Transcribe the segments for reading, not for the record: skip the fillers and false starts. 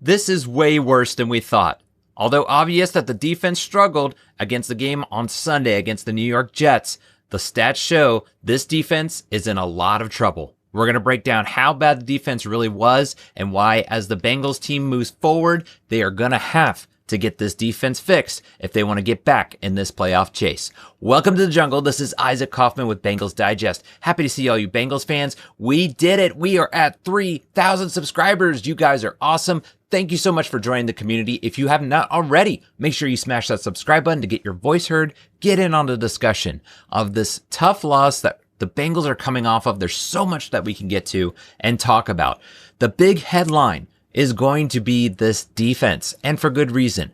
This is way worse than we thought. Although obvious that the defense struggled against the game on Sunday against the New York Jets, the stats show this defense is in a lot of trouble. We're going to break down how bad the defense really was and why, as the Bengals team moves forward, they are going to have to get this defense fixed if they want to get back in this playoff chase. Welcome to the jungle. This is Isaac Coffman with Bengals Digest. Happy to see all you Bengals fans. We did it. We are at 3,000 subscribers. You guys are awesome. Thank you so much for joining the community. If you have not already, make sure you smash that subscribe button to get your voice heard. Get in on the discussion of this tough loss that the Bengals are coming off of. There's so much that we can get to and talk about. The big headline is going to be this defense, and for good reason.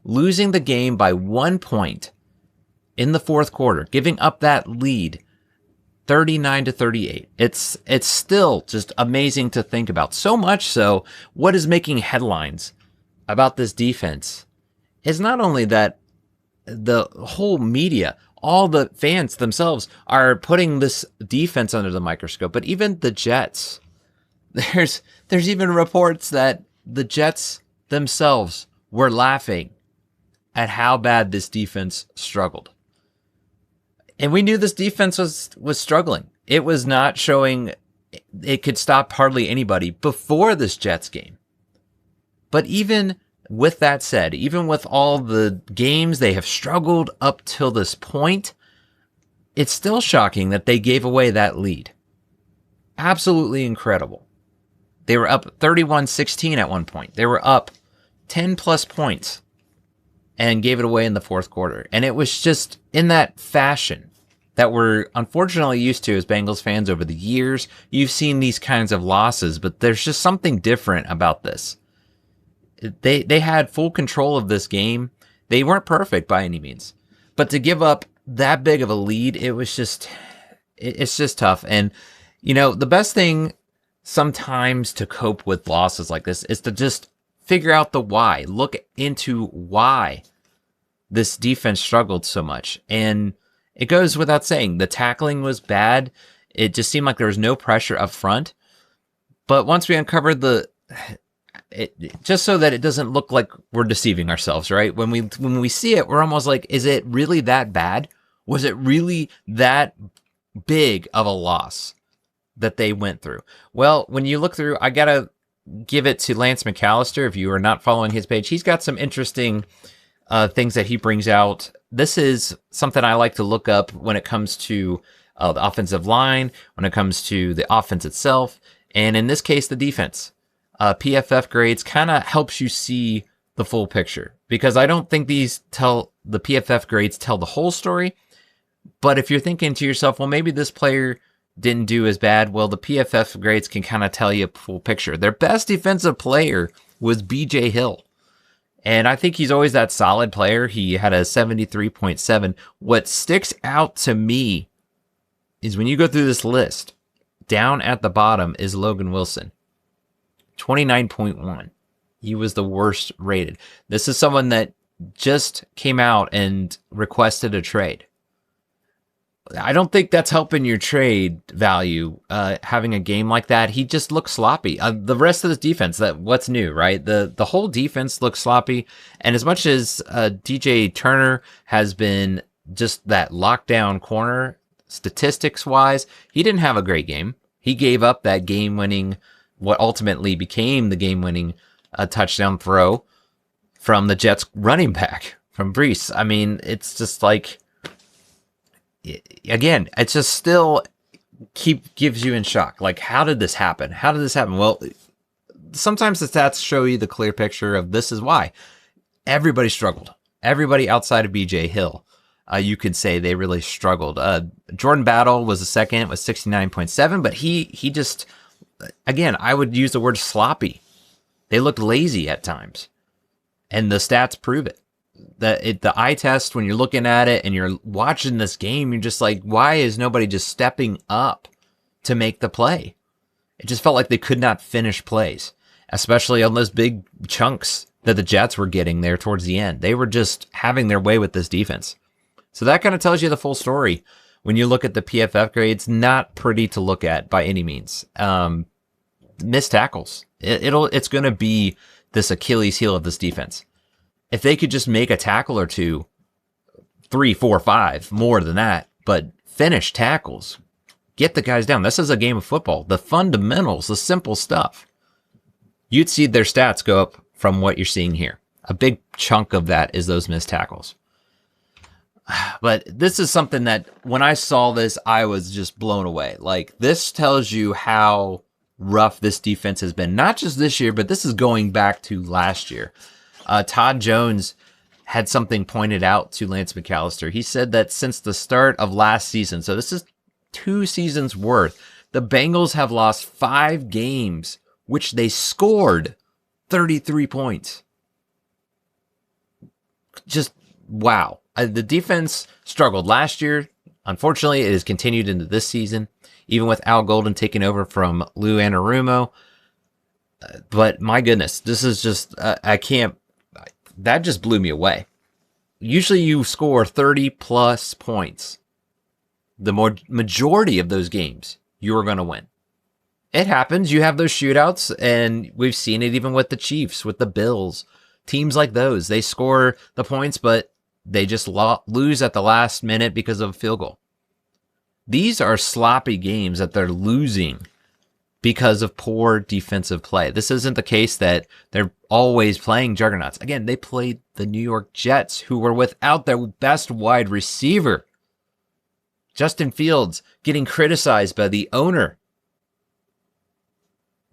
Losing the game by 1 point in the fourth quarter, giving up that lead, 39-38. It's still just amazing to think about. So much so, what is making headlines about this defense is not only that the whole media, all the fans themselves are putting this defense under the microscope, but even the Jets. There's even reports that the Jets themselves were laughing at how bad this defense struggled. And we knew this defense was struggling. It was not showing it could stop hardly anybody before this Jets game. But even with that said, even with all the games they have struggled up till this point, it's still shocking that they gave away that lead. Absolutely incredible. They were up 31-16 at one point. They were up 10 plus points and gave it away in the fourth quarter. And it was just in that fashion that we're unfortunately used to as Bengals fans over the years. You've seen these kinds of losses, but there's just something different about this. They had full control of this game. They weren't perfect by any means, but to give up that big of a lead, it's just tough. And, you know, the best thing sometimes to cope with losses like this is to just figure out the why. Look into why this defense struggled so much. And it goes without saying, the tackling was bad. It just seemed like there was no pressure up front. But once we uncovered just so that it doesn't look like we're deceiving ourselves, right? When we see it, we're almost like, is it really that bad? Was it really that big of a loss that they went through? Well, when you look through, I gotta give it to Lance McAllister. If you are not following his page, he's got some interesting things that he brings out. This is something I like to look up when it comes to the offensive line, when it comes to the offense itself, and in this case, the defense. PFF grades kind of helps you see the full picture, because I don't think the PFF grades tell the whole story. But if you're thinking to yourself, well, maybe this player didn't do as bad, well, the PFF grades can kind of tell you a full picture. Their best defensive player was BJ Hill. And I think he's always that solid player. He had a 73.7. What sticks out to me is when you go through this list, down at the bottom is Logan Wilson, 29.1. He was the worst rated. This is someone that just came out and requested a trade. I don't think that's helping your trade value, having a game like that. He just looks sloppy. The rest of this defense, what's new, right? The whole defense looks sloppy. And as much as DJ Turner has been just that lockdown corner, statistics-wise, he didn't have a great game. He gave up that game-winning, what ultimately became the game-winning touchdown throw from the Jets running back, from Brees. I mean, it's just like, again, it's just still gives you in shock. Like, how did this happen? How did this happen? Well, sometimes the stats show you the clear picture of this is why. Everybody struggled. Everybody outside of BJ Hill, you could say they really struggled. Jordan Battle was the second with 69.7, but he just, again, I would use the word sloppy. They looked lazy at times, and the stats prove it. The eye test, when you're looking at it and you're watching this game, you're just like, why is nobody just stepping up to make the play? It just felt like they could not finish plays, especially on those big chunks that the Jets were getting there towards the end. They were just having their way with this defense. So that kind of tells you the full story. When you look at the PFF grades, not pretty to look at by any means. Missed tackles. It's going to be this Achilles heel of this defense. If they could just make a tackle or two, 3, 4, 5, more than that, but finish tackles, get the guys down. This is a game of football. The fundamentals, the simple stuff. You'd see their stats go up from what you're seeing here. A big chunk of that is those missed tackles. But this is something that when I saw this, I was just blown away. Like, this tells you how rough this defense has been. Not just this year, but this is going back to last year. Todd Jones had something pointed out to Lance McAllister. He said that since the start of last season, so this is 2 seasons worth, the Bengals have lost 5 games, which they scored 33 points. Just wow. The defense struggled last year. Unfortunately, it has continued into this season, even with Al Golden taking over from Lou Anarumo. But my goodness, this is just, I can't, that just blew me away. Usually you score 30 plus points. The majority of those games, you're going to win. It happens. You have those shootouts, and we've seen it even with the Chiefs, with the Bills. Teams like those, they score the points, but they just lose at the last minute because of a field goal. These are sloppy games that they're losing because of poor defensive play. This isn't the case that they're always playing juggernauts. Again, they played the New York Jets, who were without their best wide receiver. Justin Fields getting criticized by the owner.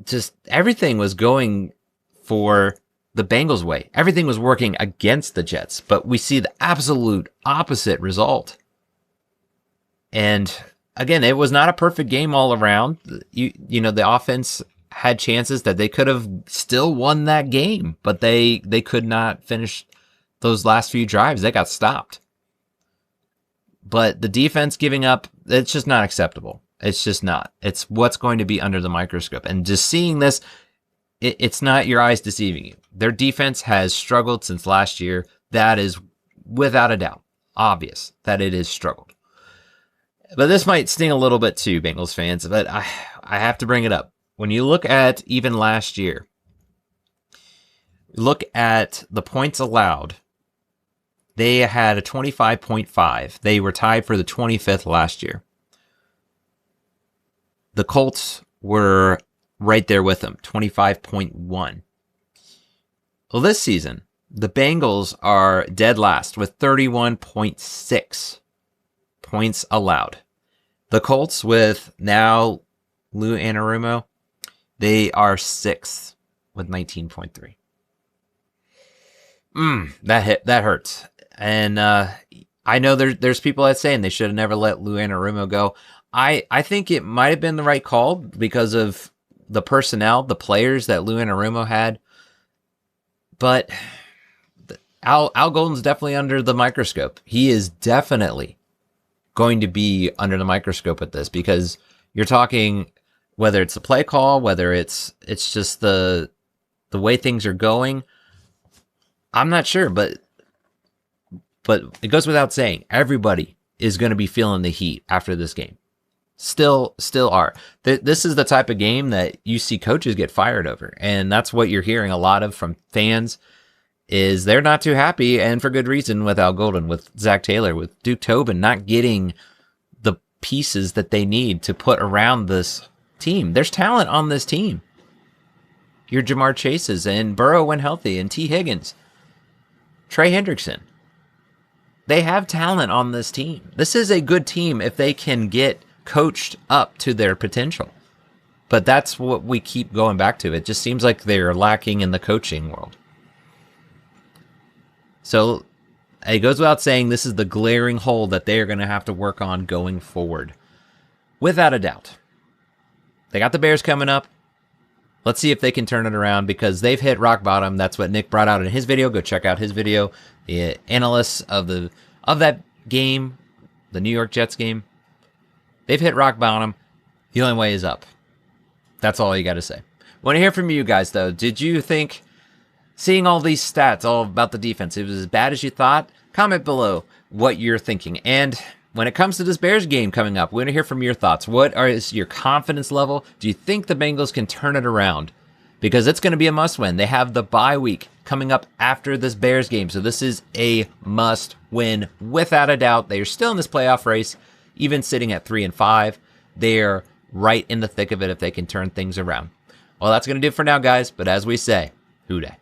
Just everything was going for the Bengals way. Everything was working against the Jets, but we see the absolute opposite result. And again, it was not a perfect game all around. You know, the offense had chances that they could have still won that game, but they could not finish those last few drives. They got stopped. But the defense giving up, it's just not acceptable. It's just not. It's what's going to be under the microscope. And just seeing this, it's not your eyes deceiving you. Their defense has struggled since last year. That is without a doubt obvious that it has struggled. But this might sting a little bit too, Bengals fans, but I have to bring it up. When you look at even last year, look at the points allowed. They had a 25.5. They were tied for the 25th last year. The Colts were right there with them, 25.1. Well, this season, the Bengals are dead last with 31.6 points allowed. The Colts, with now Lou Anarumo, they are 6th with 19.3. That hurts. And I know there's people that saying they should have never let Lou Anarumo go. I think it might have been the right call because of the personnel, the players that Lou Anarumo had. But Al Golden's definitely under the microscope. He is definitely going to be under the microscope at this, because you're talking whether it's the play call, whether it's just the way things are going. I'm not sure, but it goes without saying, everybody is going to be feeling the heat after this game. Still are. This is the type of game that you see coaches get fired over, and that's what you're hearing a lot of from fans. Is they're not too happy, and for good reason, with Al Golden, with Zach Taylor, with Duke Tobin not getting the pieces that they need to put around this team. There's talent on this team. Your Jamar Chases and Burrow when healthy, and T. Higgins, Trey Hendrickson. They have talent on this team. This is a good team if they can get coached up to their potential. But that's what we keep going back to. It just seems like they're lacking in the coaching world. So it goes without saying, this is the glaring hole that they are going to have to work on going forward. Without a doubt. They got the Bears coming up. Let's see if they can turn it around, because they've hit rock bottom. That's what Nick brought out in his video. Go check out his video. The analysts of that game, the New York Jets game, they've hit rock bottom. The only way is up. That's all you got to say. Want to hear from you guys, though. Did you think, seeing all these stats all about the defense, it was as bad as you thought? Comment below what you're thinking. And when it comes to this Bears game coming up, we want to hear from your thoughts. What is your confidence level? Do you think the Bengals can turn it around? because it's going to be a must win. They have the bye week coming up after this Bears game. So this is a must win without a doubt. They are still in this playoff race, even sitting at 3-5. They're right in the thick of it if they can turn things around. Well, that's going to do it for now, guys. But as we say, Hoo Day.